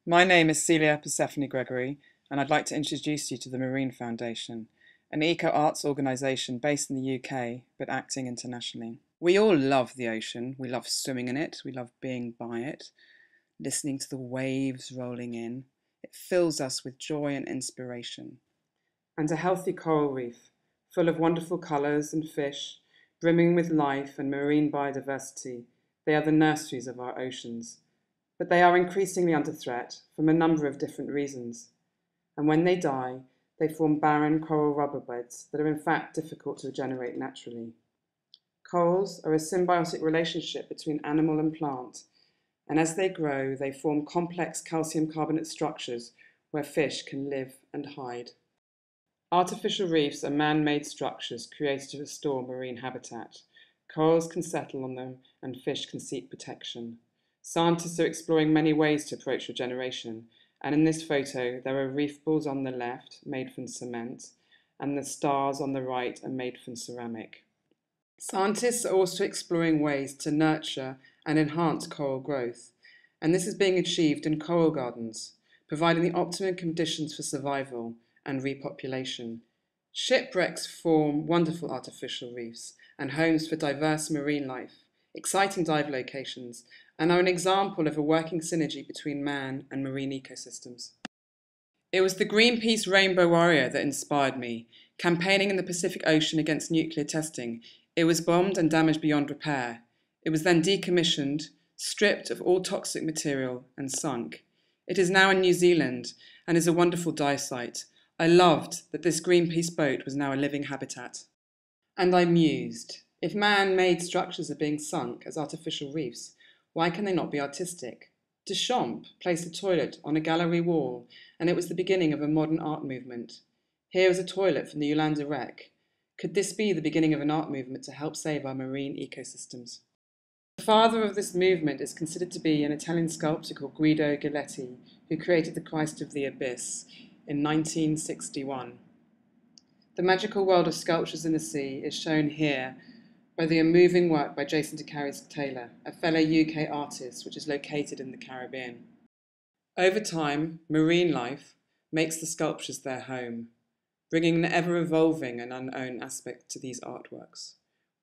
My name is Celia Persephone Gregory, and I'd like to introduce you to the Marine Foundation, an eco-arts organisation based in the UK, but acting internationally. We all love the ocean. We love swimming in it. We love being by it, listening to the waves rolling in. It fills us with joy and inspiration. And a healthy coral reef, full of wonderful colours and fish, brimming with life and marine biodiversity, they are the nurseries of our oceans. But they are increasingly under threat from a number of different reasons. And when they die, they form barren coral rubber beds that are in fact difficult to regenerate naturally. Corals are a symbiotic relationship between animal and plant, and as they grow, they form complex calcium carbonate structures where fish can live and hide. Artificial reefs are man-made structures created to restore marine habitat. Corals can settle on them and fish can seek protection. Scientists are exploring many ways to approach regeneration, and in this photo there are reef balls on the left, made from cement, and the stars on the right are made from ceramic. Scientists are also exploring ways to nurture and enhance coral growth, and this is being achieved in coral gardens, providing the optimum conditions for survival and repopulation. Shipwrecks form wonderful artificial reefs and homes for diverse marine life, exciting dive locations, and are an example of a working synergy between man and marine ecosystems. It was the Greenpeace Rainbow Warrior that inspired me, campaigning in the Pacific Ocean against nuclear testing. It was bombed and damaged beyond repair. It was then decommissioned, stripped of all toxic material, and sunk. It is now in New Zealand and is a wonderful dive site. I loved that this Greenpeace boat was now a living habitat. And I mused, if man-made structures are being sunk as artificial reefs, why can they not be artistic? Duchamp placed a toilet on a gallery wall, and it was the beginning of a modern art movement. Here is a toilet from the Yolanda wreck. Could this be the beginning of an art movement to help save our marine ecosystems? The father of this movement is considered to be an Italian sculptor called Guido Galletti, who created the Christ of the Abyss in 1961. The magical world of sculptures in the sea is shown here by the moving work by Jason de Carries Taylor, a fellow UK artist which is located in the Caribbean. Over time, marine life makes the sculptures their home, bringing an ever-evolving and unknown aspect to these artworks,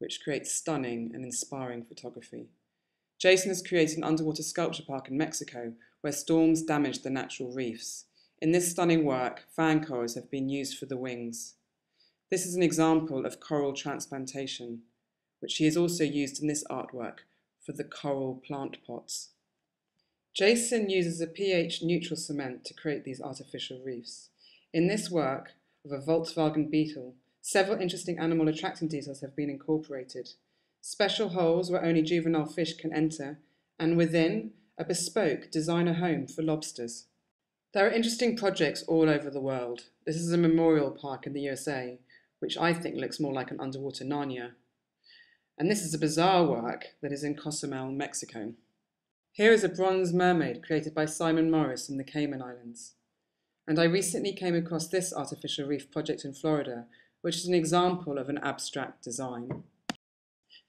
which creates stunning and inspiring photography. Jason has created an underwater sculpture park in Mexico where storms damaged the natural reefs. In this stunning work, fan corals have been used for the wings. This is an example of coral transplantation, which he has also used in this artwork for the coral plant pots. Jason uses a pH-neutral cement to create these artificial reefs. In this work of a Volkswagen Beetle, several interesting animal attracting details have been incorporated. Special holes where only juvenile fish can enter, and within, a bespoke designer home for lobsters. There are interesting projects all over the world. This is a memorial park in the USA, which I think looks more like an underwater Narnia. And this is a bizarre work that is in Cozumel, Mexico. Here is a bronze mermaid created by Simon Morris in the Cayman Islands. And I recently came across this artificial reef project in Florida, which is an example of an abstract design.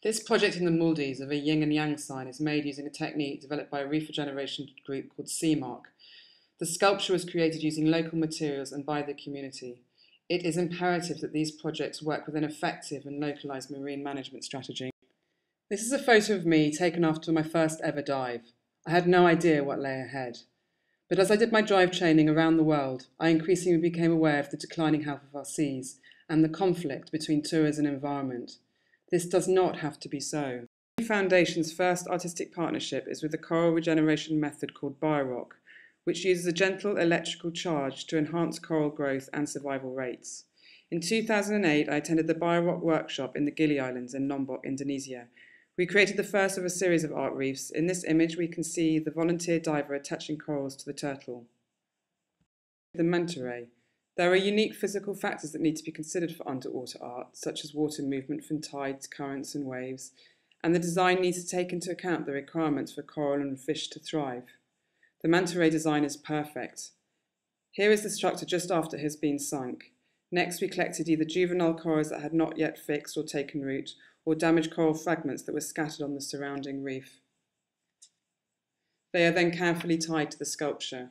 This project in the Maldives of a yin and yang sign is made using a technique developed by a reef regeneration group called CMARC. The sculpture was created using local materials and by the community. It is imperative that these projects work with an effective and localised marine management strategy. This is a photo of me taken after my first ever dive. I had no idea what lay ahead. But as I did my dive training around the world, I increasingly became aware of the declining health of our seas and the conflict between tourism and environment. This does not have to be so. The Foundation's first artistic partnership is with a coral regeneration method called BioRock, which uses a gentle electrical charge to enhance coral growth and survival rates. In 2008, I attended the BioRock workshop in the Gili Islands in Lombok, Indonesia. We created the first of a series of art reefs. In this image, we can see the volunteer diver attaching corals to the turtle. The manta ray. There are unique physical factors that need to be considered for underwater art, such as water movement from tides, currents, and waves, and the design needs to take into account the requirements for coral and fish to thrive. The manta ray design is perfect. Here is the structure just after it has been sunk. Next, we collected either juvenile corals that had not yet fixed or taken root, or damaged coral fragments that were scattered on the surrounding reef. They are then carefully tied to the sculpture.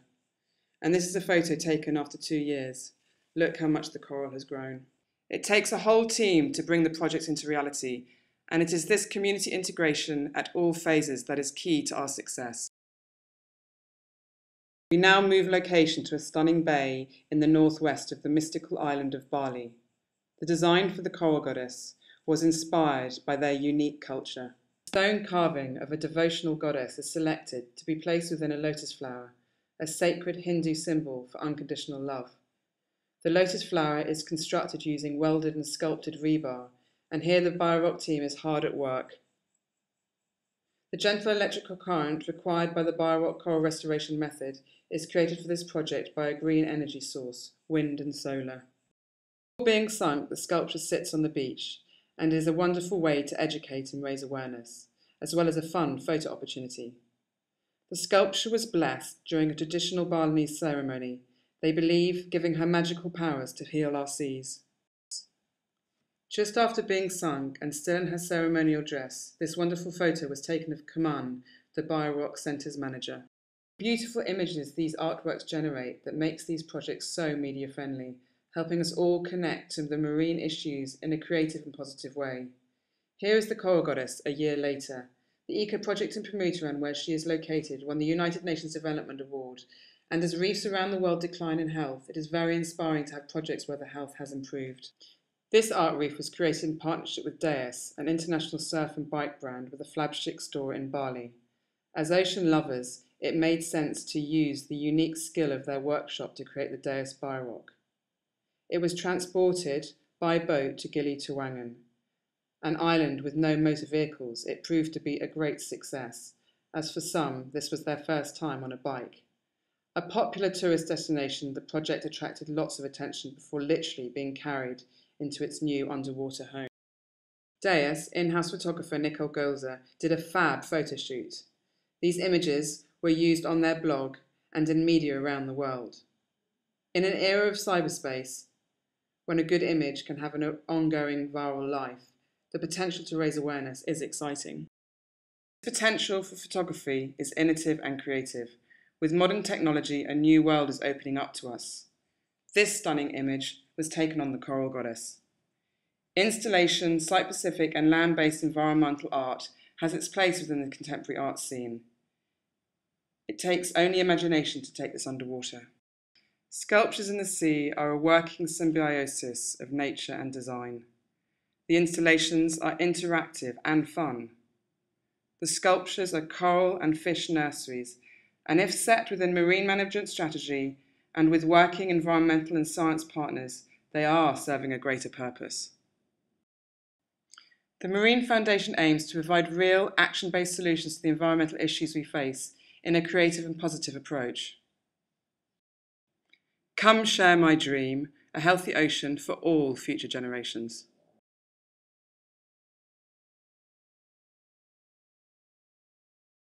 And this is a photo taken after 2 years. Look how much the coral has grown. It takes a whole team to bring the project into reality, and it is this community integration at all phases that is key to our success. We now move location to a stunning bay in the northwest of the mystical island of Bali. The design for the coral goddess was inspired by their unique culture. A stone carving of a devotional goddess is selected to be placed within a lotus flower, a sacred Hindu symbol for unconditional love. The lotus flower is constructed using welded and sculpted rebar, and here the Biorock team is hard at work. The gentle electrical current required by the Biorock coral restoration method is created for this project by a green energy source, wind and solar. Before being sunk, the sculpture sits on the beach and is a wonderful way to educate and raise awareness, as well as a fun photo opportunity. The sculpture was blessed during a traditional Balinese ceremony, they believe giving her magical powers to heal our seas. Just after being sunk and still in her ceremonial dress, this wonderful photo was taken of Kaman, the Biorock Centre's manager. Beautiful images these artworks generate that makes these projects so media friendly, helping us all connect to the marine issues in a creative and positive way. Here is the coral goddess a year later. The eco project in Permutoran, where she is located, won the United Nations Development Award, and as reefs around the world decline in health, it is very inspiring to have projects where the health has improved. This art reef was created in partnership with Deus, an international surf and bike brand with a flagship store in Bali. As ocean lovers, it made sense to use the unique skill of their workshop to create the Deus Biorock. It was transported by boat to Gili Trawangan, an island with no motor vehicles. It proved to be a great success, as for some, this was their first time on a bike. A popular tourist destination, the project attracted lots of attention before literally being carried into its new underwater home. Deus, in-house photographer Nicole Golzer, did a fab photo shoot. These images were used on their blog and in media around the world. In an era of cyberspace, when a good image can have an ongoing viral life, the potential to raise awareness is exciting. The potential for photography is innovative and creative. With modern technology, a new world is opening up to us. This stunning image was taken on the coral goddess. Installation, site-specific and land-based environmental art has its place within the contemporary art scene. It takes only imagination to take this underwater. Sculptures in the sea are a working symbiosis of nature and design. The installations are interactive and fun. The sculptures are coral and fish nurseries, and if set within marine management strategy and with working environmental and science partners, they are serving a greater purpose. The Marine Foundation aims to provide real, action-based solutions to the environmental issues we face in a creative and positive approach. Come share my dream, a healthy ocean for all future generations.